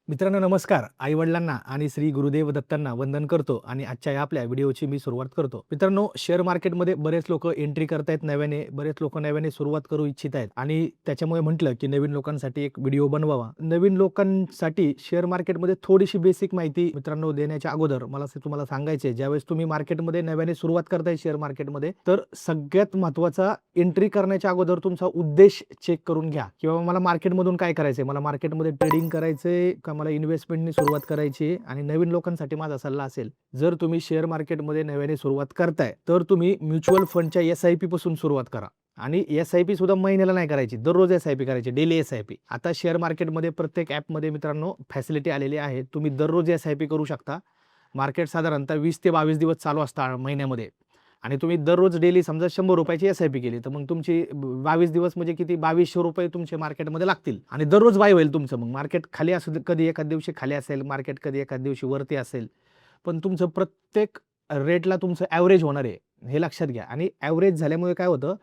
मित्रांनो नमस्कार. आई-वडिलांना आणि श्री गुरुदेव दत्तांना वंदन करतो आणि आजच्या या आपल्या व्हिडिओची मी सुरुवात करतो. मित्रांनो, शेअर मार्केटमध्ये बरेच लोकं एंट्री करतायत नव्याने, बरेच लोकं नव्याने सुरुवात करू इच्छित आहेत आणि त्याच्यामुळे म्हटलं, की नवीन लोकांसाठी एक व्हिडिओ बनवावा. नवीन लोकांसाठी शेअर मार्केटमध्ये थोडीशी बेसिक माहिती मित्रांनो देण्याच्या अगोदर मला असं तुम्हाला सांगायचं आहे, ज्यावेळेस तुम्ही मार्केटमध्ये नव्याने सुरुवात करताय शेअर मार्केटमध्ये, तर सगळ्यात महत्त्वाचा एंट्री करण्याच्या अगोदर तुमचा उद्देश चेक करून घ्या, किंवा मला मार्केटमधून काय करायचंय, मला मार्केटमध्ये ट्रेडिंग करायचंय का मला इन्व्हेस्टमेंटनी सुरुवात करायची आहे. आणि नवीन लोकांसाठी माझा सल्ला असेल, जर तुम्ही शेअर मार्केटमध्ये नव्याने सुरुवात करताय, तर तुम्ही म्युच्युअल फंडच्या एस-आय-पी पासून सुरुवात करा. आणि एस-आय-पी सुद्धा महिन्याला नाही करायची, दररोज एस-आय-पी करायची, डेली एस-आय-पी. आता शेअर मार्केटमध्ये प्रत्येक ॲपमध्ये मित्रांनो फॅसिलिटी आलेली आहे. तुम्ही दररोज एस-आय-पी करू शकता. मार्केट साधारणतः 20 ते 22 दिवस चालू असतं महिन्यामध्ये. आणि तुम्ही दररोज डेली समजा ₹100 ची एस-आय-पी केली, तर मग तुमची 22 दिवस म्हणजे किती ₹2200 तुमचे मार्केटमध्ये लागतील आणि दररोज बाय होईल तुमचं. मग मार्केट खाली असू दे, कधी एखाद दिवशी खाली असेल, मार्केट कधी एखाद दिवशी वरती असेल, पण तुमचं प्रत्येक रेटला तुमचं ॲव्हरेज होणार आहे, हे लक्षात घ्या. आणि ॲव्हरेज झाल्यामुळे काय होतं,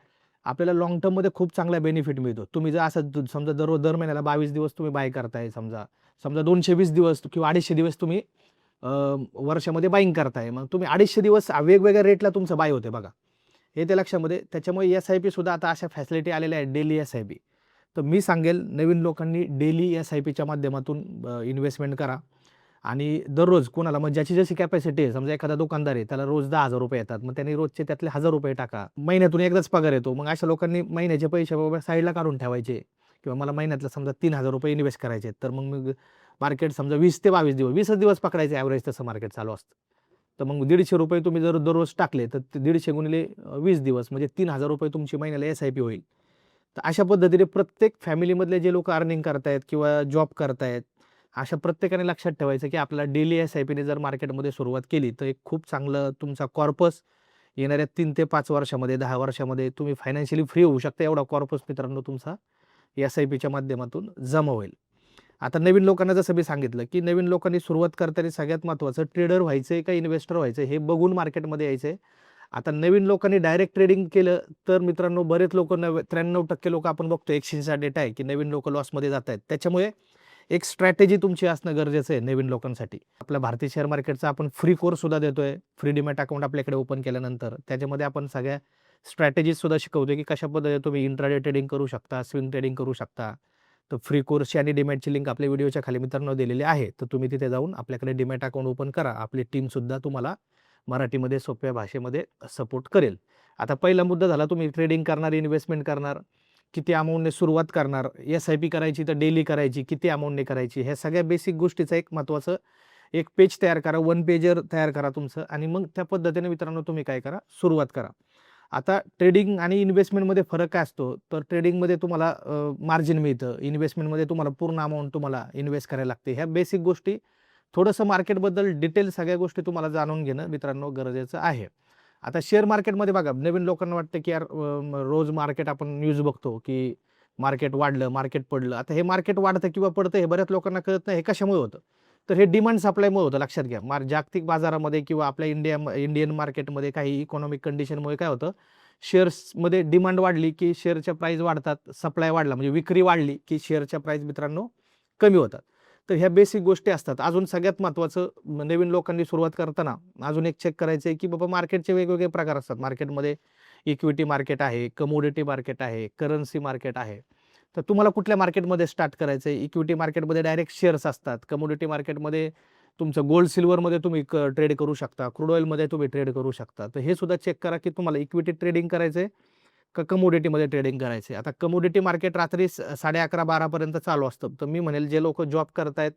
आपल्याला लाँग टर्ममध्ये खूप चांगला बेनिफिट मिळतो. तुम्ही जर असं समजा दर महिन्याला 22 दिवस तुम्ही बाय करताय, समजा समजा 220 दिवस किंवा 250 दिवस तुम्ही वर्षामध्ये बाईंग करताय, मग तुम्ही 250 दिवस वेगवेगळ्या रेटला तुमचं बाय होते बघा. हे ते लक्षामध्ये. त्याच्यामुळे एस-आय-पी सुद्धा आता अशा फॅसिलिटी आलेल्या आहेत, डेली एस-आय-पी. तर मी सांगेल नवीन लोकांनी डेली एस-आय-पीच्या माध्यमातून इन्व्हेस्टमेंट करा. आणि दररोज कोणाला मग ज्याची जशी कॅपॅसिटी आहे, समजा एखादा दुकानदार आहे, त्याला रोज ₹10,000 येतात, मग त्यांनी रोजचे त्यातले ₹1000 टाका. महिन्यातून एकदाच पगार येतो, मग अशा लोकांनी महिन्याचे पैसे बाबा साईडला काढून ठेवायचे, किंवा मला महिन्यातलं समजा ₹3000 इन्व्हेस्ट करायचे, तर मग मार्केट समजा 20 ते 22 दिवस, 20च दिवस पकडायचे ॲव्हरेज, तसं मार्केट चालू असतं. तर मग ₹150 तुम्ही जर दररोज टाकले, तर ते 150 गुणिले 20 दिवस म्हणजे ₹3000 तुमची महिन्याला एस-आय-पी होईल. तर अशा पद्धतीने प्रत्येक फॅमिलीमधले जे लोक अर्निंग करतायत किंवा जॉब करतायत, अशा प्रत्येकाने लक्षात ठेवायचं, की आपल्याला डेली एस-आय-पीने जर मार्केटमध्ये सुरुवात केली, तर एक खूप चांगलं तुमचा कॉर्पस येणाऱ्या 3 ते 5 वर्षामध्ये, 10 वर्षामध्ये तुम्ही फायनान्शियली फ्री होऊ शकता. एवढा कॉर्पस मित्रांनो तुमचा एस-आय-पीच्या माध्यमातून जमा होईल. आता नवीन लोकांना जसं मी सांगितलं, की नवीन लोकांनी सुरुवात करताना सगळ्यात महत्त्वाचं ट्रेडर व्हायचंय का इन्व्हेस्टर व्हायचंय हे बघून मार्केटमध्ये यायचंय. आता नवीन लोकांनी डायरेक्ट ट्रेडिंग केलं, तर मित्रांनो बरेच लोकं 93% लोकं आपण बघतो, एक्सचेंजचा डेटा आहे, की नवीन लोकं लॉसमध्ये जात आहेत. त्याच्यामुळे एक स्ट्रॅटेजी तुमची असणं गरजेचं आहे नवीन लोकांसाठी. आपल्या भारतीय शेअर मार्केटचा आपण फ्री कोर्स सुद्धा देतोय. फ्री डीमॅट अकाउंट आपल्याकडे ओपन केल्यानंतर त्याच्यामध्ये आपण सगळ्या स्ट्रॅटेजीज सुद्धा शिकवतोय, की कशा पद्धतीने तुम्ही इंट्राडे ट्रेडिंग करू शकता, स्विंग ट्रेडिंग करू शकता. तर फ्री कोर्सची आणि डीमॅटची लिंक आपल्या व्हिडिओच्या खाली मित्रांनो दिलेली आहे. तर तुम्ही तिथे जाऊन आपल्याकडे डीमॅट अकाउंट ओपन करा. आपली टीमसुद्धा तुम्हाला मराठीमध्ये सोप्या भाषेमध्ये सपोर्ट करेल. आता पहिला मुद्दा झाला, तुम्ही ट्रेडिंग करणार, इन्व्हेस्टमेंट करणार, किती अमाऊंटने सुरुवात करणार, एस-आय-पी करायची तर डेली करायची, किती अमाऊंटने करायची, ह्या सगळ्या बेसिक गोष्टीचं एक महत्त्वाचं एक पेज तयार करा, वन पेजर तयार करा तुमचं, आणि मग त्या पद्धतीने मित्रांनो तुम्ही काय करा, सुरुवात करा. आता ट्रेडिंग आणि इन्व्हेस्टमेंटमध्ये फरक काय असतो, तर ट्रेडिंगमध्ये तुम्हाला मार्जिन मिळतं, इन्व्हेस्टमेंटमध्ये तुम्हाला पूर्ण अमाऊंट तुम्हाला इन्व्हेस्ट करायला लागते. ह्या बेसिक गोष्टी, थोडंसं मार्केटबद्दल डिटेल सगळ्या गोष्टी तुम्हाला जाणून घेणं मित्रांनो गरजेचं आहे. आता शेअर मार्केटमध्ये बघा, नवीन लोकांना वाटतं, की यार रोज मार्केट आपण न्यूज बघतो, की मार्केट वाढलं, मार्केट पडलं. आता हे मार्केट वाढतं किंवा पडतं हे बऱ्याच लोकांना कळत नाही, हे कशामुळे होतं? तर हे डिमांड सप्लायमुळे होतं, लक्षात घ्या. जागतिक बाजारामध्ये किंवा आपल्या इंडियन मार्केटमध्ये काही इकॉनॉमिक कंडिशनमुळे काय होतं, शेअर्समध्ये डिमांड वाढली, की शेअरच्या प्राईस वाढतात. सप्लाय वाढला म्हणजे विक्री वाढली, की शेअरच्या प्राईस मित्रांनो कमी होतात. तर ह्या बेसिक गोष्टी असतात. अजून सगळ्यात महत्त्वाचं, नवीन लोकांनी सुरुवात करताना अजून एक चेक करायचं आहे, की बाबा मार्केटचे वेगवेगळे प्रकार असतात. मार्केटमध्ये इक्विटी मार्केट आहे, कमोडिटी मार्केट आहे, करन्सी मार्केट आहे. तर तुम्हाला कुठल्या मार्केटमध्ये स्टार्ट करायचं आहे? इक्विटी मार्केटमध्ये डायरेक्ट शेअर्स असतात. कमोडिटी मार्केटमध्ये तुमचं गोल्ड, सिल्वरमध्ये तुम्ही ट्रेड करू शकता. क्रूड ऑइलमध्ये तुम्ही ट्रेड करू शकता. तर हे सुद्धा चेक करा, की तुम्हाला इक्विटी ट्रेडिंग करायचं आहे का कमोडिटीमध्ये ट्रेडिंग करायचं आहे. आता कमोडिटी मार्केट रात्री 11:30-12 पर्यंत चालू असतं. तर मी म्हणेल, जे लोकं जॉब करतायत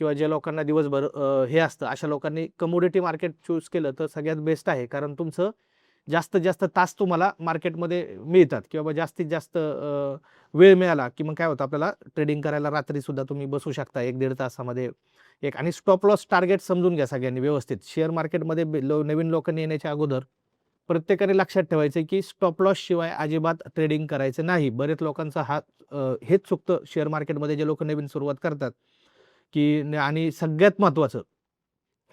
किंवा ज्या लोकांना दिवसभर हे असतं, अशा लोकांनी कमोडिटी मार्केट चूज केलं तर सगळ्यात बेस्ट आहे. कारण तुमचं जास्तीत जास्त तास तुम्हाला मार्केटमध्ये मिळतात, किंवा जास्तीत जास्त वेळ मिळाला, की मग काय होतं, आपल्याला ट्रेडिंग करायला रात्रीसुद्धा तुम्ही बसू शकता 1-1.5 तासामध्ये. आणि स्टॉप लॉस टार्गेट समजून घ्या सगळ्यांनी व्यवस्थित. शेअर मार्केटमध्ये नवीन लोकांनी येण्याच्या अगोदर प्रत्येकाने लक्षात ठेवायचं, की स्टॉप लॉस शिवाय अजिबात ट्रेडिंग करायचं नाही. बरेच लोकांचा हेच चुकतं शेअर मार्केटमध्ये, जे लोक नवीन सुरुवात करतात, की आणि सगळ्यात महत्त्वाचं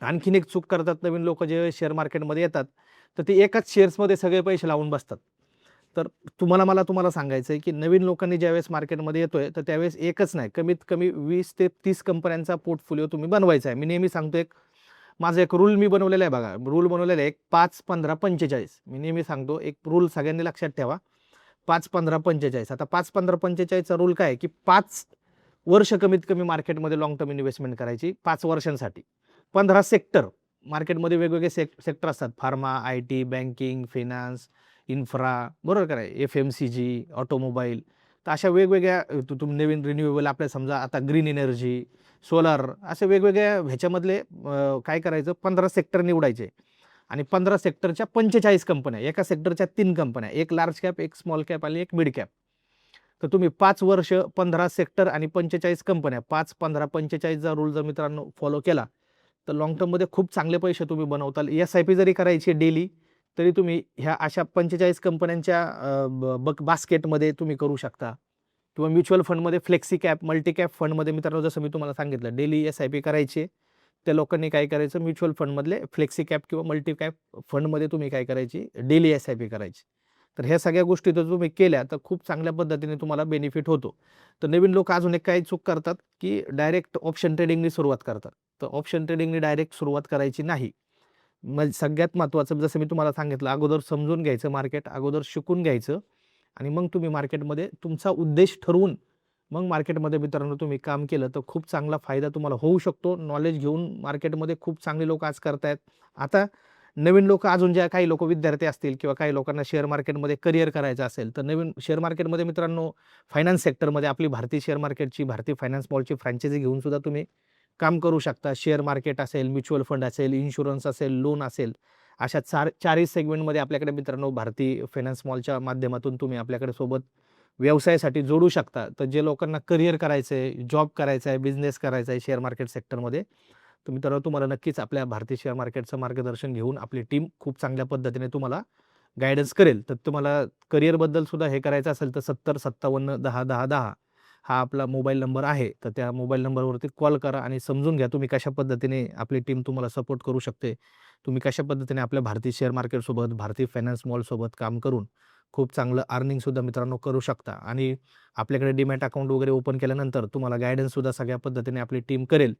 आणखीन एक चूक करतात नवीन लोक जे शेअर मार्केटमध्ये येतात, तर ते एकाच शेअर्समध्ये सगळे पैसे लावून बसतात. तर तुम्हाला सांगायचं आहे, की नवीन लोकांनी ज्यावेळेस मार्केटमध्ये येतोय, तर त्यावेळेस एकच नाही, कमीत कमी 20 ते 30 कंपन्यांचा पोर्टफोलिओ तुम्ही बनवायचा आहे. मी नेहमी सांगतो माझा एक रूल मी बनवलेला आहे बघा. रूल बनवलेला आहे 5, 15, 45. मी नेहमी सांगतो एक रूल सगळ्यांनी लक्षात ठेवा. 5, 15, 45. आता 5, 15, 45चा रूल काय आहे, की 5 वर्ष कमीत कमी मार्केटमध्ये लाँग टर्म इन्व्हेस्टमेंट करायची 5 वर्षांसाठी. 15 सेक्टर मार्केटमध्ये वेगवेगळे सेक्टर असतात. Pharma, IT, banking, finance, infra, बरोबर का नाही? FMCG, automobile. तर अशा वेगवेगळ्या तुम्ही नवीन रिन्यूएबल आपल्या समजा आता ग्रीन एनर्जी, सोलार असे वेगवेगळ्या ह्याच्यामधले काय करायचं 15 सेक्टर निवडायचे आणि 15 सेक्टरच्या 45 कंपन्या, एका सेक्टरच्या 3 कंपन्या, एक लार्ज कॅप, एक स्मॉल कॅप आणि एक मिड कॅप. तर तुम्ही 5 वर्ष 15 सेक्टर आणि 45 कंपन्या 5, 15, 45चा रूल जर मित्रांनो फॉलो केला, तर लाँग टर्ममध्ये खूप चांगले पैसे तुम्ही बनवताल. SIP जरी करायची डेली, तरी तुम्ही ह्या अशा 45 कंपन्यांच्या बास्केटमध्ये तुम्ही करू शकता किंवा म्युच्युअल फंडमध्ये फ्लेक्सी कॅप, मल्टी कॅप फंडमध्ये मित्रांनो जसं मी तुम्हाला सांगितलं डेली SIP करायची. त्या लोकांनी काय करायचं म्युच्युअल फंडमधले फ्लेक्सी कॅप किंवा मल्टी कॅप फंडमध्ये तुम्ही काय करायची डेली SIP करायची. तर ह्या सगळ्या गोष्टी जर तुम्ही केल्या तर खूप चांगल्या पद्धतीने तुम्हाला बेनिफिट होतो. तर नवीन लोक अजून एक काय चूक करतात, की डायरेक्ट ऑप्शन ट्रेडिंगनी सुरुवात करतात. तर ऑप्शन ट्रेडिंगनी डायरेक्ट सुरुवात करायची नाही. मग सगळ्यात महत्त्वाचं जसं मी तुम्हाला सांगितलं अगोदर समजून घ्यायचं मार्केट, अगोदर शिकून घ्यायचं आणि मग तुम्ही मार्केटमध्ये तुमचा उद्देश ठरवून मग मार्केटमध्ये मित्रांनो तुम्ही काम केलं तर खूप चांगला फायदा तुम्हाला होऊ शकतो. नॉलेज घेऊन मार्केटमध्ये खूप चांगले लोक आज करतायत. आता नवीन लोक अजून ज्या काही लोक विद्यार्थी असतील किंवा काही लोकांना शेअर मार्केटमध्ये करिअर करायचं असेल, तर नवीन शेअर मार्केटमध्ये मित्रांनो फायनान्स सेक्टरमध्ये आपली भारतीय शेअर मार्केटची, भारतीय फायनान्स मॉलची फ्रँचायझी घेऊन सुद्धा तुम्ही काम करू शकता. शेअर मार्केट असेल, म्युच्युअल फंड असेल, इन्शुरन्स असेल, लोन असेल, अशा चारही सेगमेंटमध्ये आपल्याकडे मित्रांनो भारतीय फायनान्स मॉलच्या माध्यमातून तुम्ही आपल्याकडे सोबत व्यवसायासाठी जोडू शकता. तर जे लोकांना करिअर करायचं आहे, जॉब करायचा आहे, बिझनेस करायचा आहे शेअर मार्केट सेक्टरमध्ये, तर मित्रांनो तुम्हाला नक्कीच आपल्या भारतीय शेअर मार्केटचं मार्गदर्शन घेऊन आपली टीम खूप चांगल्या पद्धतीने तुम्हाला गाईडन्स करेल. तर तुम्हाला करिअरबद्दल सुद्धा हे करायचं असेल तर 70 57 10 10 10 हा आपला मोबाईल नंबर आहे. तर त्या मोबाईल नंबरवरती कॉल करा आणि समजून घ्या तुम्ही कशा पद्धतीने आपली टीम तुम्हाला सपोर्ट करू शकते. तुम्ही कशा पद्धतीने आपल्या भारतीय शेअर मार्केटसोबत, भारतीय फायनान्स मॉलसोबत काम करून खूप चांगलं अर्निंगसुद्धा मित्रांनो करू शकता आणि आपल्याकडे डीमॅट अकाउंट वगैरे ओपन केल्यानंतर तुम्हाला गाईडन्ससुद्धा सगळ्या पद्धतीने आपली टीम करेल.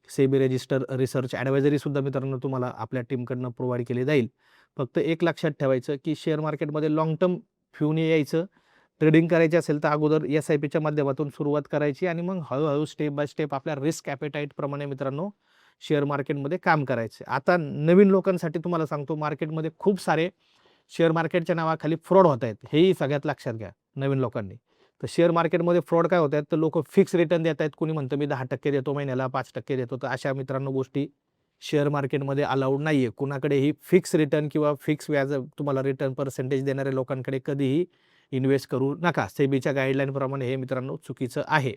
सेबी रजिस्टर रिसर्च ॲडवायझरीसुद्धा मित्रांनो तुम्हाला आपल्या टीमकडनं प्रोव्हाईड केली जाईल. फक्त एक लक्षात ठेवायचं, की शेअर मार्केटमध्ये लाँग टर्म व्ह्यूने यायचं. ट्रेडिंग करायची असेल तर अगोदर SIPच्या माध्यमातून सुरुवात करायची आणि मग हळू स्टेप बाय स्टेप आपल्या रिस्क ॲपेटाईटप्रमाणे मित्रांनो शेअर मार्केटमध्ये काम करायचे. आता नवीन लोकांसाठी तुम्हाला सांगतो मार्केटमध्ये खूप सारे शेअर मार्केटच्या नावाखाली फ्रॉड होत आहेत. हेही सगळ्यात लक्षात घ्या नवीन लोकांनी. तर शेअर मार्केटमध्ये फ्रॉड काय होत आहेत, तर लोकं फिक्स रिटर्न देत आहेत. कोणी म्हणतं मी 10% देतो महिन्याला, 5% देतो. तर अशा मित्रांनो गोष्टी शेअर मार्केटमध्ये अलाउड नाही आहे. कुणाकडेही फिक्स रिटर्न किंवा फिक्स व्याज तुम्हाला रिटर्न पर्सेंटेज देणाऱ्या लोकांकडे कधीही इन्व्हेस्ट करू नका. सेबीच्या गाईडलाईनप्रमाणे हे मित्रांनो चुकीचं आहे.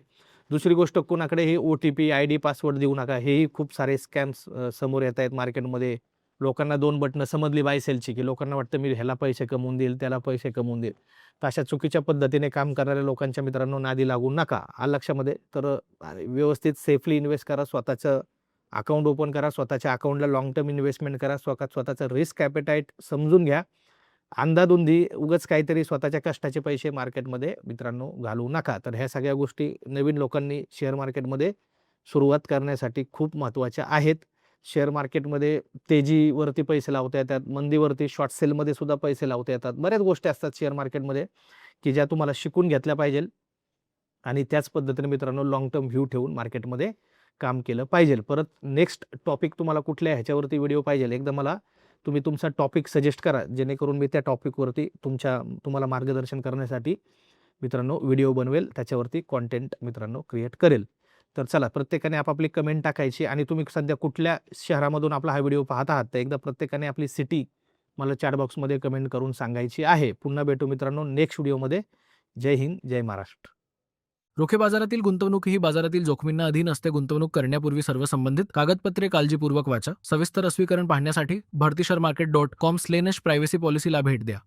दुसरी गोष्ट कुणाकडेही OTP, ID, पासवर्ड देऊ नका. हेही खूप सारे स्कॅम्स समोर येत आहेत मार्केटमध्ये. लोकांना 2 बटणं समजली बाय सेलची, की लोकांना वाटतं मी ह्याला पैसे कमवून देईल, त्याला पैसे कमवून देईल. तर अशा चुकीच्या पद्धतीने काम करणाऱ्या लोकांच्या मित्रांनो नादी लागू नका. आलं लक्षामध्ये? तर व्यवस्थित सेफली इन्व्हेस्ट करा. स्वतःचं अकाउंट ओपन करा. स्वतःच्या अकाउंटला लाँग टर्म इन्व्हेस्टमेंट करा. स्वतःचं रिस्क ॲपेटाईट समजून घ्या. अंधाधुंदी उगाच काहीतरी स्वतःच्या कष्टाचे पैसे मार्केटमध्ये मित्रांनो घालवू नका. तर ह्या सगळ्या गोष्टी नवीन लोकांनी शेअर मार्केटमध्ये सुरुवात करण्यासाठी खूप महत्त्वाच्या आहेत. शेअर मार्केटमध्ये तेजीवरती पैसे लावता येतात, मंदीवरती शॉर्ट सेलमध्ये सुद्धा पैसे लावता येतात. बऱ्याच गोष्टी असतात शेअर मार्केटमध्ये, की ज्या तुम्हाला शिकून घेतल्या पाहिजेल आणि त्याच पद्धतीने मित्रांनो लाँग टर्म व्ह्यू ठेवून मार्केटमध्ये काम केलं पाहिजेल. परत नेक्स्ट टॉपिक तुम्हाला कुठल्या ह्याच्यावरती व्हिडिओ पाहिजेल एकदा मला तुम्ही तुमचा टॉपिक सजेस्ट करा, जेणेकरून मी त्या टॉपिकवरती तुम्हाला मार्गदर्शन करण्यासाठी मित्रांनो व्हिडिओ बनवेल. त्याच्यावरती कंटेंट मित्रांनो क्रिएट करेल. तर चला प्रत्येकाने आपापली कमेंट टाकायची आणि तुम्ही सध्या कुठल्या शहरामधून आपला हा व्हिडिओ पाहत आहात, तर एकदा प्रत्येकाने आपली सिटी मला चॅट बॉक्समध्ये कमेंट करून सांगायची आहे. पुन्हा भेटू मित्रांनो नेक्स्ट व्हिडिओमध्ये. जय हिंद, जय महाराष्ट्र. रोखे बाजारातील गुंतवणूक ही बाजारातील जोखमींना अधीन असते. गुंतवणूक करण्यापूर्वी सर्व संबंधित कागदपत्रे काळजीपूर्वक वाचा. सविस्तर अस्वीकरण पाहण्यासाठी bhartisharemarket.com/privacy policy ला भेट द्या.